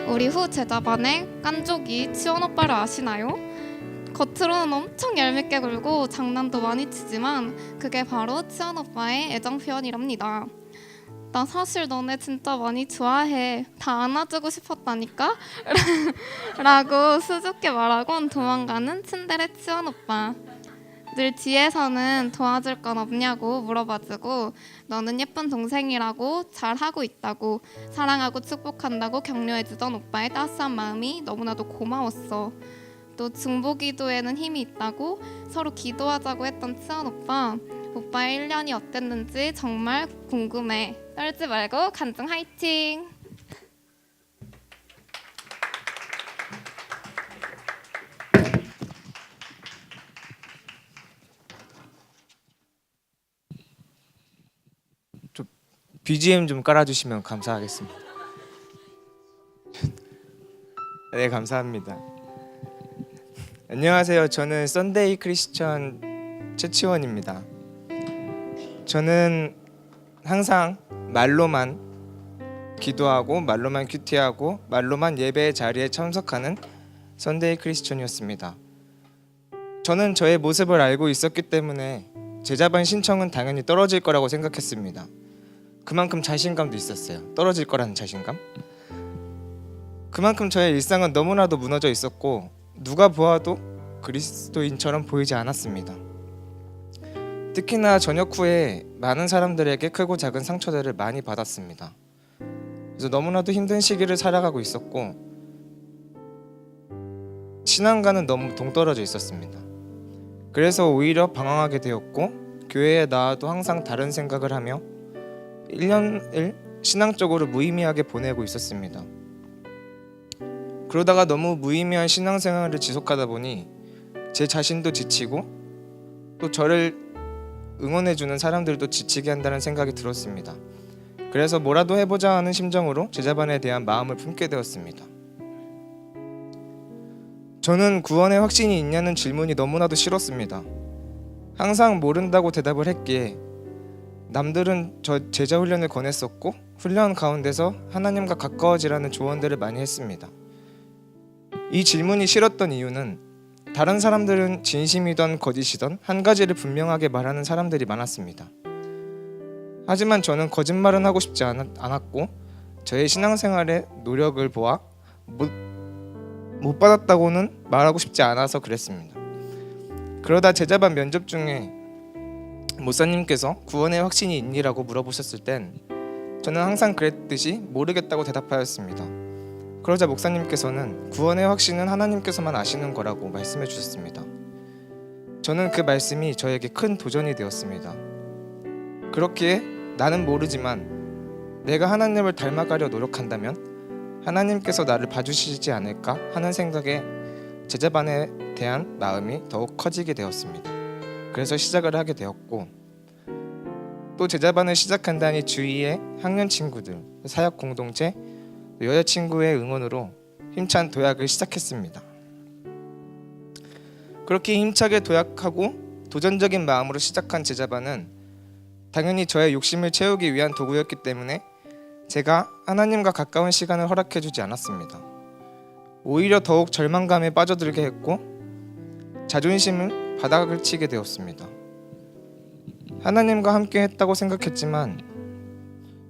우리 후 제자반의 깐족이 치원 오빠를 아시나요? 겉으로는 엄청 얄밉게 굴고 장난도 많이 치지만 그게 바로 치원 오빠의 애정 표현이랍니다. 나 사실 너네 진짜 많이 좋아해. 다 안아주고 싶었다니까? 라고 수줍게 말하곤 도망가는 츤데레 치원 오빠. 늘 뒤에서는 도와줄 건 없냐고 물어봐주고 너는 예쁜 동생이라고 잘하고 있다고 사랑하고 축복한다고 격려해주던 오빠의 따스한 마음이 너무나도 고마웠어. 또 중보기도에는 힘이 있다고 서로 기도하자고 했던 치원 오빠. 오빠의 1년이 어땠는지 정말 궁금해. 떨지 말고 간증 화이팅! BGM 좀 깔아주시면 감사하겠습니다. 네, 감사합니다. 안녕하세요. 저는 썬데이 크리스천 최치원입니다. 저는 항상 말로만 기도하고 말로만 큐티하고 말로만 예배 자리에 참석하는 썬데이 크리스천이었습니다. 저는 저의 모습을 알고 있었기 때문에 제자반 신청은 당연히 떨어질 거라고 생각했습니다. 그만큼 자신감도 있었어요. 떨어질 거라는 자신감. 그만큼 저의 일상은 너무나도 무너져 있었고 누가 보아도 그리스도인처럼 보이지 않았습니다. 특히나 전역 후에 많은 사람들에게 크고 작은 상처들을 많이 받았습니다. 그래서 너무나도 힘든 시기를 살아가고 있었고 신앙과는 너무 동떨어져 있었습니다. 그래서 오히려 방황하게 되었고 교회에 나와도 항상 다른 생각을 하며 1년을 신앙적으로 무의미하게 보내고 있었습니다. 그러다가 너무 무의미한 신앙생활을 지속하다 보니 제 자신도 지치고 또 저를 응원해주는 사람들도 지치게 한다는 생각이 들었습니다. 그래서 뭐라도 해보자 하는 심정으로 제자반에 대한 마음을 품게 되었습니다. 저는 구원의 확신이 있냐는 질문이 너무나도 싫었습니다. 항상 모른다고 대답을 했기에 남들은 저 제자 훈련을 권했었고 훈련 가운데서 하나님과 가까워지라는 조언들을 많이 했습니다. 이 질문이 싫었던 이유는 다른 사람들은 진심이던 거짓이던 한 가지를 분명하게 말하는 사람들이 많았습니다. 하지만 저는 거짓말은 하고 싶지 않았고 저의 신앙생활의 노력을 보아 못 받았다고는 말하고 싶지 않아서 그랬습니다. 그러다 제자반 면접 중에 목사님께서 구원의 확신이 있니라고 물어보셨을 땐 저는 항상 그랬듯이 모르겠다고 대답하였습니다. 그러자 목사님께서는 구원의 확신은 하나님께서만 아시는 거라고 말씀해 주셨습니다. 저는 그 말씀이 저에게 큰 도전이 되었습니다. 그렇기에 나는 모르지만 내가 하나님을 닮아가려 노력한다면 하나님께서 나를 봐주시지 않을까 하는 생각에 제자반에 대한 마음이 더욱 커지게 되었습니다. 그래서 시작을 하게 되었고 또 제자반을 시작한다니 주위의 학년 친구들, 사역 공동체, 여자친구의 응원으로 힘찬 도약을 시작했습니다. 그렇게 힘차게 도약하고 도전적인 마음으로 시작한 제자반은 당연히 저의 욕심을 채우기 위한 도구였기 때문에 제가 하나님과 가까운 시간을 허락해주지 않았습니다. 오히려 더욱 절망감에 빠져들게 했고 자존심을 바닥을 치게 되었습니다. 하나님과 함께 했다고 생각했지만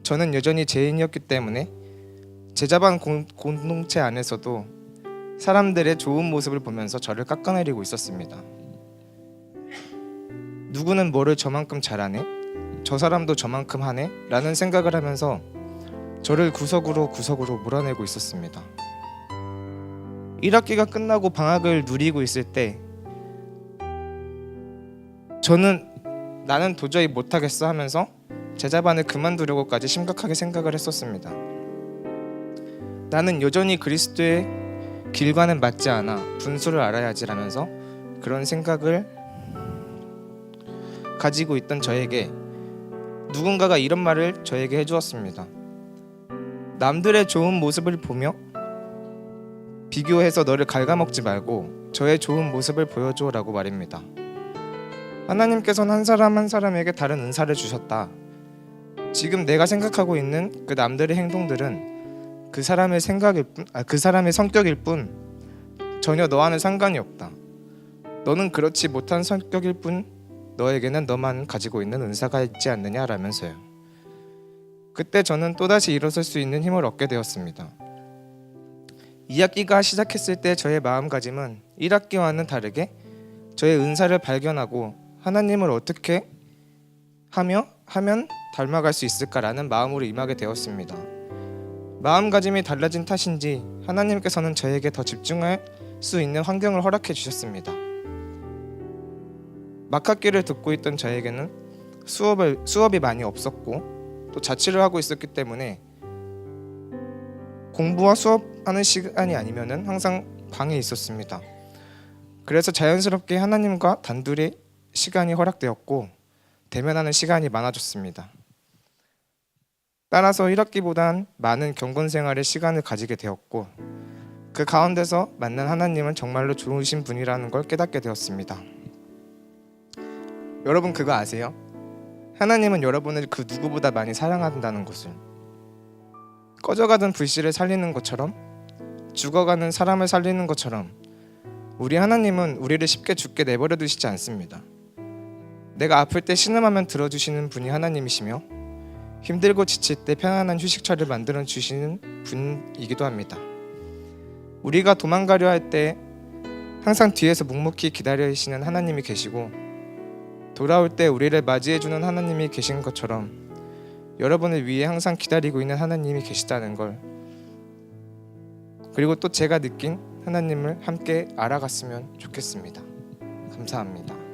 저는 여전히 죄인이었기 때문에 제자반 공동체 안에서도 사람들의 좋은 모습을 보면서 저를 깎아내리고 있었습니다. 누구는 뭐를 저만큼 잘하네? 저 사람도 저만큼 하네? 라는 생각을 하면서 저를 구석으로 몰아내고 있었습니다. 1학기가 끝나고 방학을 누리고 있을 때 저는 나는 도저히 못하겠어 하면서 제자반을 그만두려고까지 심각하게 생각을 했었습니다. 나는 여전히 그리스도의 길과는 맞지 않아 분수를 알아야지라면서 그런 생각을 가지고 있던 저에게 누군가가 이런 말을 저에게 해주었습니다. 남들의 좋은 모습을 보며 비교해서 너를 갉아먹지 말고 저의 좋은 모습을 보여줘 라고 말입니다. 하나님께서는 한 사람 한 사람에게 다른 은사를 주셨다. 지금 내가 생각하고 있는 그 남들의 행동들은 그 사람의 생각일 뿐, 그 사람의 성격일 뿐 전혀 너와는 상관이 없다. 너는 그렇지 못한 성격일 뿐 너에게는 너만 가지고 있는 은사가 있지 않느냐라면서요. 그때 저는 또다시 일어설 수 있는 힘을 얻게 되었습니다. 2학기가 시작했을 때 저의 마음가짐은 1학기와는 다르게 저의 은사를 발견하고 하나님을 어떻게 하면 닮아갈 수 있을까라는 마음으로 임하게 되었습니다. 마음가짐이 달라진 탓인지 하나님께서는 저에게 더 집중할 수 있는 환경을 허락해 주셨습니다. 막학기를 듣고 있던 저에게는 수업이 많이 없었고 또 자취를 하고 있었기 때문에 공부와 수업하는 시간이 아니면은 항상 방에 있었습니다. 그래서 자연스럽게 하나님과 단둘이 시간이 허락되었고 대면하는 시간이 많아졌습니다. 따라서 1학기보단 많은 경건 생활의 시간을 가지게 되었고 그 가운데서 만난 하나님은 정말로 좋으신 분이라는 걸 깨닫게 되었습니다. 여러분 그거 아세요? 하나님은 여러분을 그 누구보다 많이 사랑한다는 것을. 꺼져가던 불씨를 살리는 것처럼 죽어가는 사람을 살리는 것처럼 우리 하나님은 우리를 쉽게 죽게 내버려 두시지 않습니다. 내가 아플 때 신음하면 들어주시는 분이 하나님이시며 힘들고 지칠 때 편안한 휴식처를 만들어 주시는 분이기도 합니다. 우리가 도망가려 할 때 항상 뒤에서 묵묵히 기다리시는 하나님이 계시고 돌아올 때 우리를 맞이해주는 하나님이 계신 것처럼 여러분을 위해 항상 기다리고 있는 하나님이 계시다는 걸, 그리고 또 제가 느낀 하나님을 함께 알아갔으면 좋겠습니다. 감사합니다.